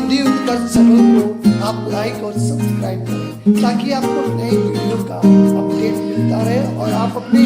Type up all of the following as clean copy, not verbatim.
हिंदी उत्कर्ष channel को आप like और सब्सक्राइब करें ताकि आपको नई वीडियो का अपडेट मिलता रहे और आप अपने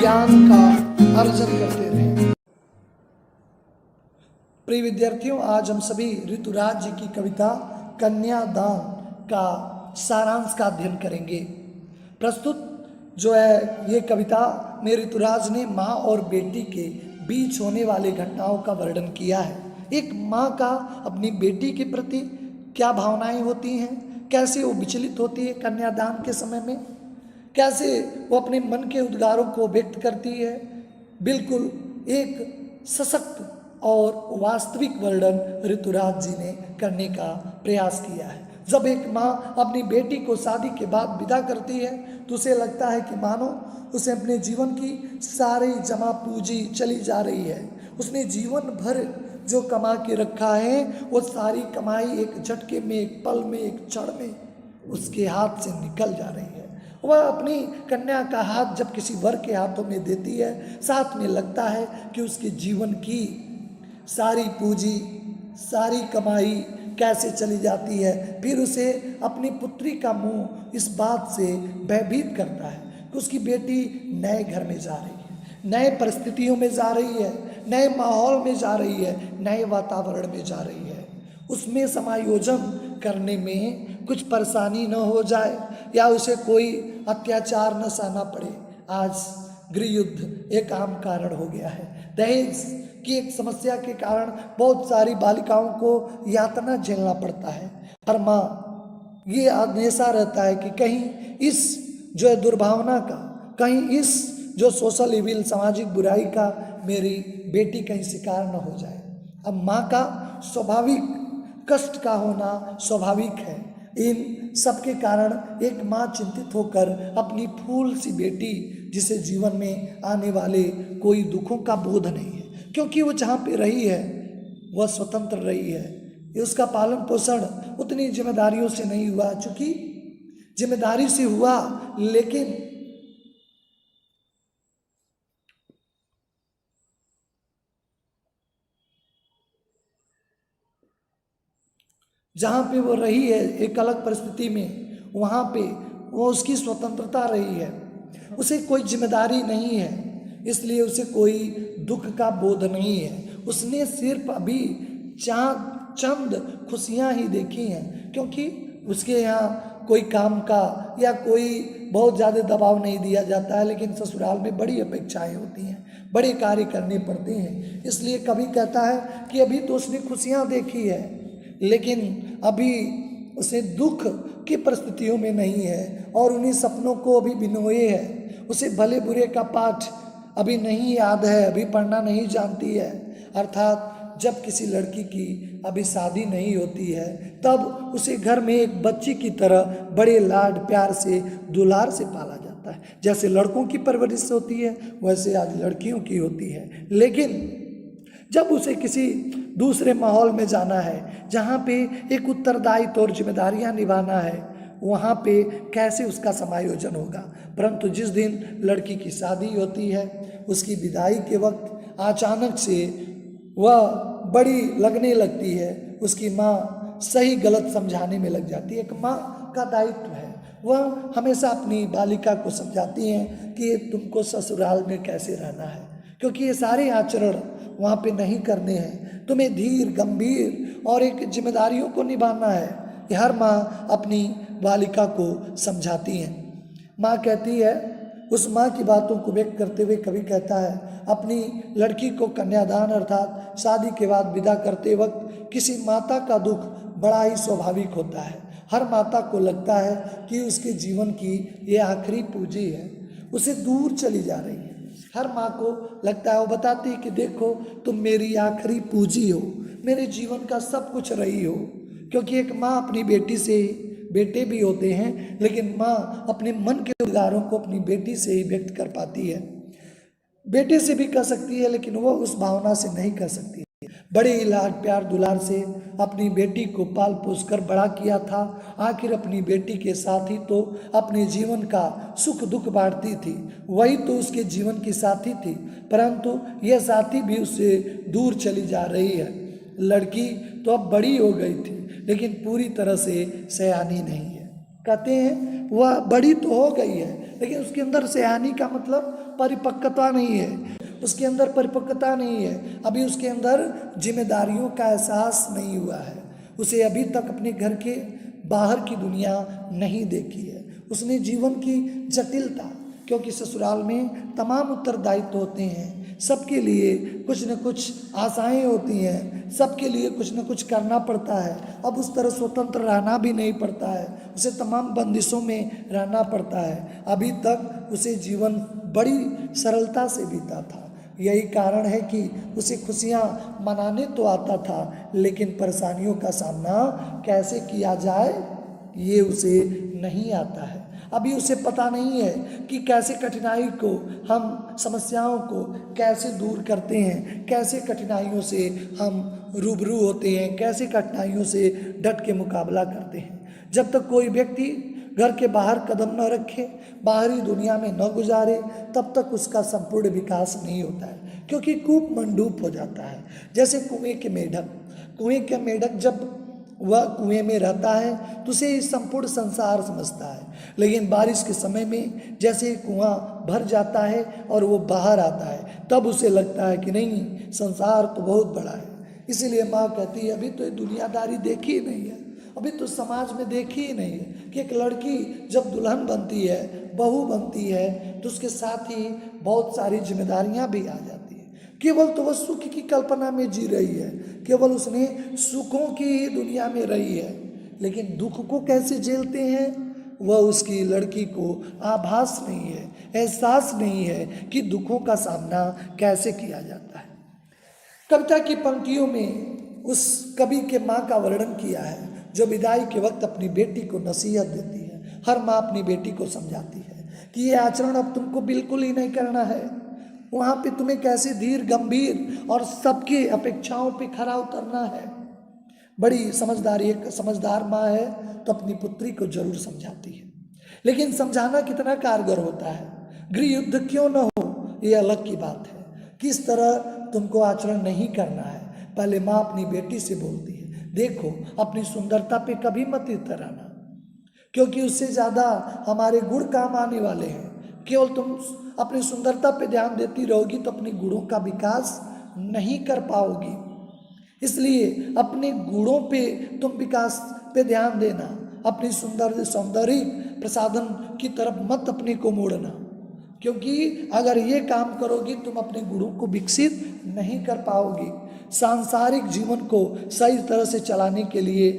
ज्ञान का अर्जन करते रहें। प्रिय विद्यार्थियों, आज हम सभी ऋतुराज जी की कविता कन्यादान का सारांश का अध्ययन करेंगे। प्रस्तुत जो है ये कविता में ऋतुराज ने माँ और बेटी के बीच होने वाली घटनाओं का वर्णन किया है। एक माँ का अपनी बेटी के प्रति क्या भावनाएं होती हैं, कैसे वो विचलित होती है कन्यादान के समय में, कैसे वो अपने मन के उद्गारों को व्यक्त करती है। बिल्कुल एक सशक्त और वास्तविक वर्णन ऋतुराज जी ने करने का प्रयास किया है। जब एक माँ अपनी बेटी को शादी के बाद विदा करती है तो उसे लगता है कि मानो उसे अपने जीवन की सारी जमा पूंजी चली जा रही है। उसने जीवन भर जो कमा के रखा है वो सारी कमाई एक झटके में, एक पल में, एक क्षण में उसके हाथ से निकल जा रही है। वह अपनी कन्या का हाथ जब किसी वर के हाथों में देती है, साथ में लगता है कि उसके जीवन की सारी पूंजी, सारी कमाई कैसे चली जाती है। फिर उसे अपनी पुत्री का मुंह इस बात से भयभीत करता है कि उसकी बेटी नए घर में जा रही है, नए परिस्थितियों में जा रही है, नए माहौल में जा रही है, नए वातावरण में जा रही है। उसमें समायोजन करने में कुछ परेशानी न हो जाए या उसे कोई अत्याचार न सहना पड़े। आज गृह युद्ध एक आम कारण हो गया है। दहेज की एक समस्या के कारण बहुत सारी बालिकाओं को यातना झेलना पड़ता है। पर माँ ये हमेशा रहता है कि कहीं इस जो है दुर्भावना का, कहीं इस जो सोशल इविल, सामाजिक बुराई का मेरी बेटी कहीं शिकार न हो जाए। अब माँ का स्वाभाविक कष्ट का होना स्वाभाविक है। इन सबके कारण एक माँ चिंतित होकर अपनी फूल सी बेटी, जिसे जीवन में आने वाले कोई दुखों का बोध नहीं है, क्योंकि वो जहाँ पे रही है वह स्वतंत्र रही है, उसका पालन पोषण उतनी जिम्मेदारियों से नहीं हुआ। चूंकि जिम्मेदारी से हुआ लेकिन जहाँ पे वो रही है एक अलग परिस्थिति में, वहाँ पे वो उसकी स्वतंत्रता रही है, उसे कोई जिम्मेदारी नहीं है, इसलिए उसे कोई दुख का बोध नहीं है। उसने सिर्फ अभी चंद खुशियाँ ही देखी हैं, क्योंकि उसके यहाँ कोई काम का या कोई बहुत ज़्यादा दबाव नहीं दिया जाता है। लेकिन ससुराल में बड़ी अपेक्षाएं होती हैं, बड़े कार्य करने पड़ते हैं। इसलिए कभी कहता है कि अभी तो उसने खुशियाँ देखी है, लेकिन अभी उसे दुख की परिस्थितियों में नहीं है और उन्हीं सपनों को अभी बिनोए है। उसे भले बुरे का पाठ अभी नहीं याद है, अभी पढ़ना नहीं जानती है। अर्थात जब किसी लड़की की अभी शादी नहीं होती है तब उसे घर में एक बच्ची की तरह बड़े लाड प्यार से, दुलार से पाला जाता है। जैसे लड़कों की परवरिश होती है वैसे आज लड़कियों की होती है। लेकिन जब उसे किसी दूसरे माहौल में जाना है जहाँ पे एक उत्तरदायित्व और जिम्मेदारियाँ निभाना है, वहाँ पे कैसे उसका समायोजन होगा। परंतु जिस दिन लड़की की शादी होती है, उसकी विदाई के वक्त अचानक से वह बड़ी लगने लगती है, उसकी माँ सही गलत समझाने में लग जाती है। एक माँ का दायित्व है, वह हमेशा अपनी बालिका को समझाती हैं कि तुमको ससुराल में कैसे रहना है, क्योंकि ये सारे आचरण वहाँ पे नहीं करने हैं। तुम्हें धीर, गंभीर और एक जिम्मेदारियों को निभाना है। ये हर माँ अपनी बालिका को समझाती हैं। माँ कहती है, उस माँ की बातों को व्यक्त करते हुए कवि कहता है, अपनी लड़की को कन्यादान अर्थात शादी के बाद विदा करते वक्त किसी माता का दुख बड़ा ही स्वाभाविक होता है। हर माता को लगता है कि उसके जीवन की ये आखिरी पूंजी है, उसे दूर चली जा रही है। हर माँ को लगता है, वो बताती है कि देखो तुम मेरी आखिरी पूंजी हो, मेरे जीवन का सब कुछ रही हो। क्योंकि एक माँ अपनी बेटी से, बेटे भी होते हैं लेकिन माँ अपने मन के उद्गारों को अपनी बेटी से ही व्यक्त कर पाती है। बेटे से भी कर सकती है लेकिन वो उस भावना से नहीं कर सकती। बड़े ही लाड प्यार दुलार से अपनी बेटी को पाल पोस कर बड़ा किया था। आखिर अपनी बेटी के साथ ही तो अपने जीवन का सुख दुख बांटती थी, वही तो उसके जीवन की साथी थी। परंतु यह साथी भी उससे दूर चली जा रही है। लड़की तो अब बड़ी हो गई थी, लेकिन पूरी तरह से सयानी नहीं है। कहते हैं वह बड़ी तो हो गई है, लेकिन उसके अंदर सयानी का मतलब परिपक्वता नहीं है, उसके अंदर परिपक्वता नहीं है, अभी उसके अंदर जिम्मेदारियों का एहसास नहीं हुआ है, उसे अभी तक अपने घर के बाहर की दुनिया नहीं देखी है, उसने जीवन की जटिलता, क्योंकि ससुराल में तमाम उत्तरदायित्व होते हैं, सबके लिए कुछ न कुछ आशाएं होती हैं, सबके लिए कुछ न कुछ करना पड़ता है। अब उस तरह स्वतंत्र रहना भी नहीं पड़ता है, उसे तमाम बंदिशों में रहना पड़ता है। अभी तक उसे जीवन बड़ी सरलता से बीता था, यही कारण है कि उसे खुशियाँ मनाने तो आता था, लेकिन परेशानियों का सामना कैसे किया जाए ये उसे नहीं आता है। अभी उसे पता नहीं है कि कैसे कठिनाई को, हम समस्याओं को कैसे दूर करते हैं, कैसे कठिनाइयों से हम रूबरू होते हैं, कैसे कठिनाइयों से डट के मुकाबला करते हैं। जब तक कोई व्यक्ति घर के बाहर कदम न रखे, बाहरी दुनिया में न गुजारे, तब तक उसका संपूर्ण विकास नहीं होता है, क्योंकि कूप मंडूप हो जाता है। जैसे कुएं के मेढक जब वह कुएं में रहता है तो उसे संपूर्ण संसार समझता है, लेकिन बारिश के समय में जैसे कुआं भर जाता है और वो बाहर आता है, तब उसे लगता है कि नहीं, संसार तो बहुत बड़ा है। इसीलिए माँ कहती है अभी तो ये दुनियादारी देखी ही नहीं है, अभी तो समाज में देखी ही नहीं है कि एक लड़की जब दुल्हन बनती है, बहू बनती है, तो उसके साथ ही बहुत सारी जिम्मेदारियां भी आ जाती है। केवल तो वह सुख की कल्पना में जी रही है, केवल उसने सुखों की ही दुनिया में रही है, लेकिन दुख को कैसे झेलते हैं वह उसकी लड़की को आभास नहीं है, एहसास नहीं है कि दुखों का सामना कैसे किया जाता है। कविता की पंक्तियों में उस कवि के माँ का वर्णन किया है जो विदाई के वक्त अपनी बेटी को नसीहत देती है। हर माँ अपनी बेटी को समझाती है कि ये आचरण अब तुमको बिल्कुल ही नहीं करना है, वहाँ पे तुम्हें कैसे धीर गंभीर और सबकी अपेक्षाओं पे खरा उतरना है। बड़ी समझदारी, एक समझदार माँ है तो अपनी पुत्री को जरूर समझाती है, लेकिन समझाना कितना कारगर होता है, गृह युद्ध क्यों न हो ये अलग की बात है। किस तरह तुमको आचरण नहीं करना है, पहले माँ अपनी बेटी से बोलती है, देखो अपनी सुंदरता पे कभी मत इतराना, क्योंकि उससे ज़्यादा हमारे गुण काम आने वाले हैं। केवल तुम अपनी सुंदरता पे ध्यान देती रहोगी तो अपने गुणों का विकास नहीं कर पाओगी, इसलिए अपने गुणों पे तुम विकास पे ध्यान देना, अपनी सौंदर्य प्रसाधन की तरफ मत अपने को मोड़ना, क्योंकि अगर ये काम करोगी तुम अपने गुणों को विकसित नहीं कर पाओगी। सांसारिक जीवन को सही तरह से चलाने के लिए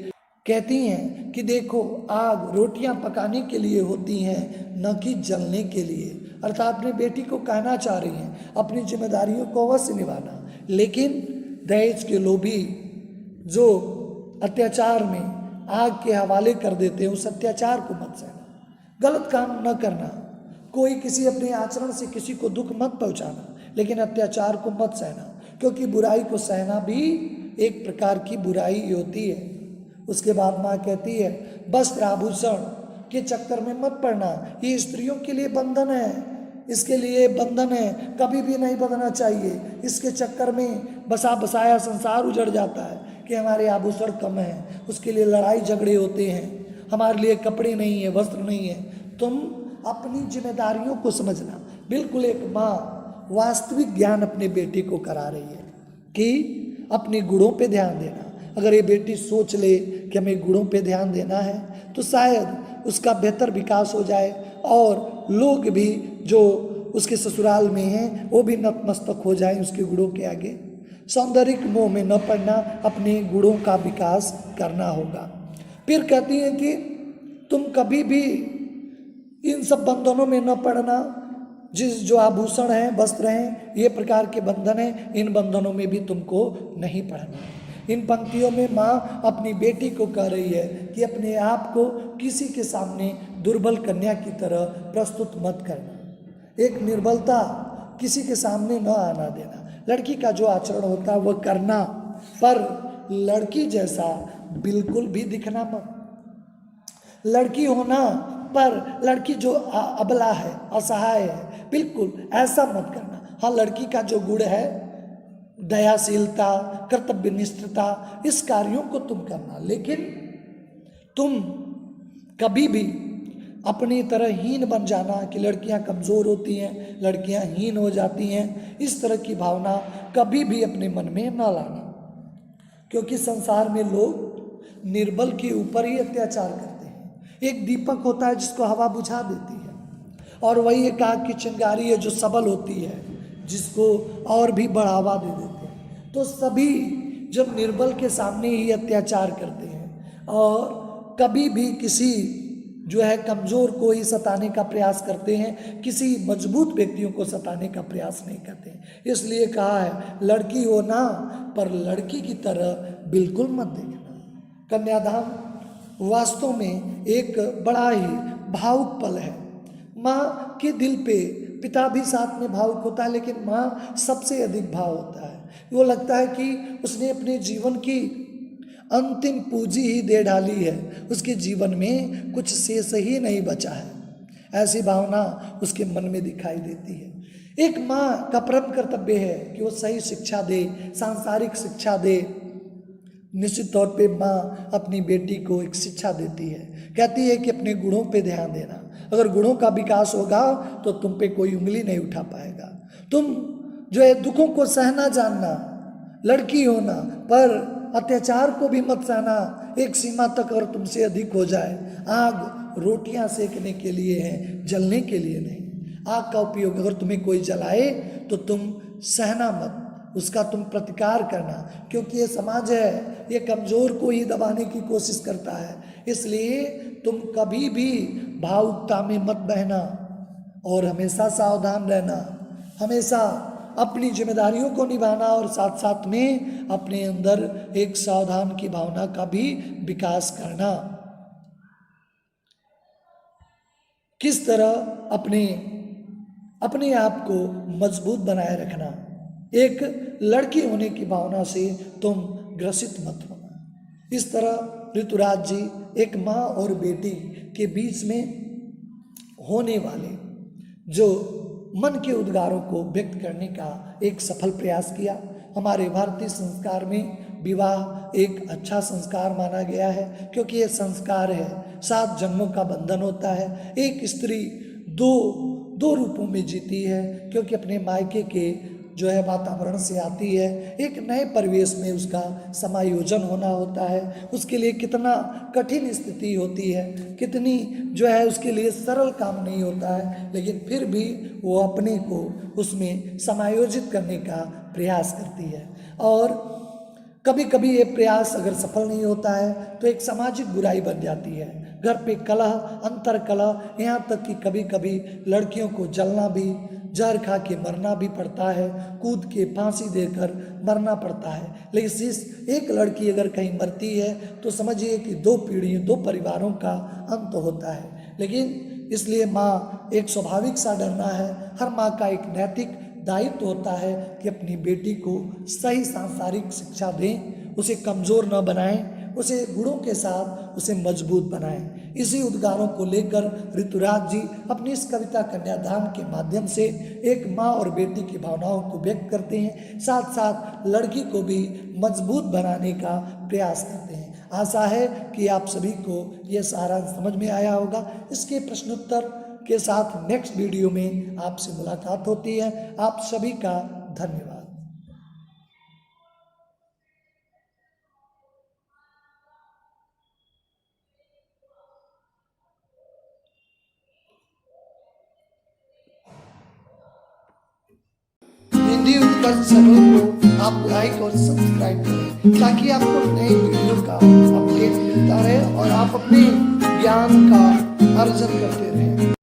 कहती हैं कि देखो आग रोटियां पकाने के लिए होती हैं, न कि जलने के लिए। अर्थात अपनी बेटी को कहना चाह रही हैं अपनी जिम्मेदारियों को अवश्य निभाना, लेकिन दहेज के लोभी जो अत्याचार में आग के हवाले कर देते हैं उस अत्याचार को मत सहना, गलत काम न करना, कोई किसी अपने आचरण से किसी को दुख मत पहुंचाना, लेकिन अत्याचार को मत सहना, क्योंकि बुराई को सहना भी एक प्रकार की बुराई होती है। उसके बाद माँ कहती है वस्त्र आभूषण के चक्कर में मत पड़ना, ये स्त्रियों के लिए बंधन है, इसके लिए बंधन है, कभी भी नहीं बंधना चाहिए। इसके चक्कर में बसा बसाया संसार उजड़ जाता है कि हमारे आभूषण कम हैं, उसके लिए लड़ाई झगड़े होते हैं, हमारे लिए कपड़े नहीं है, वस्त्र नहीं है। तुम अपनी जिम्मेदारियों को समझना। बिल्कुल एक माँ वास्तविक ज्ञान अपने बेटी को करा रही है कि अपने गुणों पे ध्यान देना। अगर ये बेटी सोच ले कि हमें गुणों पे ध्यान देना है तो शायद उसका बेहतर विकास हो जाए और लोग भी जो उसके ससुराल में हैं वो भी नतमस्तक हो जाएं उसके गुणों के आगे। सौंदर्य मोह में न पड़ना, अपने गुणों का विकास करना होगा। फिर कहती है कि तुम कभी भी इन सब बंधनों में न पड़ना, जो आभूषण हैं, वस्त्र हैं, ये प्रकार के बंधन हैं, इन बंधनों में भी तुमको नहीं पड़ना। इन पंक्तियों में माँ अपनी बेटी को कह रही है कि अपने आप को किसी के सामने दुर्बल कन्या की तरह प्रस्तुत मत करना, एक निर्बलता किसी के सामने न आना देना। लड़की का जो आचरण होता है वह करना, पर लड़की जैसा बिल्कुल भी दिखना मत। लड़की होना पर लड़की जो अबला है, असहाय है, बिल्कुल ऐसा मत करना। हाँ, लड़की का जो गुण है दयाशीलता, कर्तव्यनिष्ठता, इस कार्यों को तुम करना। लेकिन तुम कभी भी अपनी तरह हीन बन जाना कि लड़कियां कमज़ोर होती हैं, लड़कियां हीन हो जाती हैं, इस तरह की भावना कभी भी अपने मन में न लाना। क्योंकि संसार में लोग निर्बल के ऊपर ही अत्याचार करते हैं। एक दीपक होता है जिसको हवा बुझा देती है, और वही एक आग की चिंगारी है जो सबल होती है, जिसको और भी बढ़ावा दे देते हैं। तो सभी जब निर्बल के सामने ही अत्याचार करते हैं और कभी भी किसी जो है कमज़ोर को ही सताने का प्रयास करते हैं, किसी मजबूत व्यक्तियों को सताने का प्रयास नहीं करते हैं। इसलिए कहा है लड़की हो ना, पर लड़की की तरह बिल्कुल मत देखना। कन्यादान वास्तव में एक बड़ा ही भावुक पल है। माँ के दिल पे पिता भी साथ में भावुक होता है, लेकिन माँ सबसे अधिक भाव होता है। वो लगता है कि उसने अपने जीवन की अंतिम पूंजी ही दे डाली है, उसके जीवन में कुछ शेष ही नहीं बचा है। ऐसी भावना उसके मन में दिखाई देती है। एक माँ का परम कर्तव्य है कि वो सही शिक्षा दे, सांसारिक शिक्षा दे। निश्चित तौर पे माँ अपनी बेटी को एक शिक्षा देती है, कहती है कि अपने गुणों पे ध्यान देना। अगर गुणों का विकास होगा तो तुम पे कोई उंगली नहीं उठा पाएगा। तुम जो है दुखों को सहना जानना, लड़की होना, पर अत्याचार को भी मत सहना। एक सीमा तक अगर तुमसे अधिक हो जाए, आग रोटियां सेकने के लिए है, जलने के लिए नहीं। आग का उपयोग अगर तुम्हें कोई जलाए तो तुम सहना मत, उसका तुम प्रतिकार करना। क्योंकि ये समाज है, ये कमज़ोर को ही दबाने की कोशिश करता है। इसलिए तुम कभी भी भावुकता में मत बहना और हमेशा सावधान रहना, हमेशा अपनी जिम्मेदारियों को निभाना और साथ साथ में अपने अंदर एक सावधान की भावना का भी विकास करना। किस तरह अपने आप को मजबूत बनाए रखना। एक लड़की होने की भावना से तुम ग्रसित मत होना। इस तरह ऋतुराज जी एक माँ और बेटी के बीच में होने वाले जो मन के उद्गारों को व्यक्त करने का एक सफल प्रयास किया। हमारे भारतीय संस्कार में विवाह एक अच्छा संस्कार माना गया है, क्योंकि ये संस्कार है, 7 जन्मों का बंधन होता है। एक स्त्री दो रूपों में जीती है, क्योंकि अपने मायके के जो है वातावरण से आती है, एक नए परिवेश में उसका समायोजन होना होता है। उसके लिए कितना कठिन स्थिति होती है, कितनी जो है उसके लिए सरल काम नहीं होता है, लेकिन फिर भी वो अपने को उसमें समायोजित करने का प्रयास करती है। और कभी कभी ये प्रयास अगर सफल नहीं होता है तो एक सामाजिक बुराई बन जाती है। घर पे कलह, अंतर कलह, यहाँ तक कि कभी कभी लड़कियों को जलना भी, जहर खा के मरना भी पड़ता है, कूद के फांसी देकर मरना पड़ता है। लेकिन इस एक लड़की अगर कहीं मरती है तो समझिए कि 2 पीढ़ियों, 2 परिवारों का अंत होता है। लेकिन इसलिए माँ एक स्वाभाविक सा डरना है। हर माँ का एक नैतिक दायित्व होता है कि अपनी बेटी को सही सांसारिक शिक्षा दें, उसे कमज़ोर न बनाएं, उसे गुणों के साथ उसे मजबूत बनाएं। इसी उद्गारों को लेकर ऋतुराज जी अपनी इस कविता कन्यादान के माध्यम से एक माँ और बेटी की भावनाओं को व्यक्त करते हैं, साथ साथ लड़की को भी मजबूत बनाने का प्रयास करते हैं। आशा है कि आप सभी को यह सारांश समझ में आया होगा। इसके प्रश्नोत्तर के साथ नेक्स्ट वीडियो में आपसे मुलाकात होती है। आप सभी का धन्यवाद। हिंदी उत्कर्ष चैनल को आप लाइक और सब्सक्राइब करें, ताकि आपको नए वीडियो का अपडेट मिलता रहे और आप अपने ज्ञान का अर्जन करते रहें।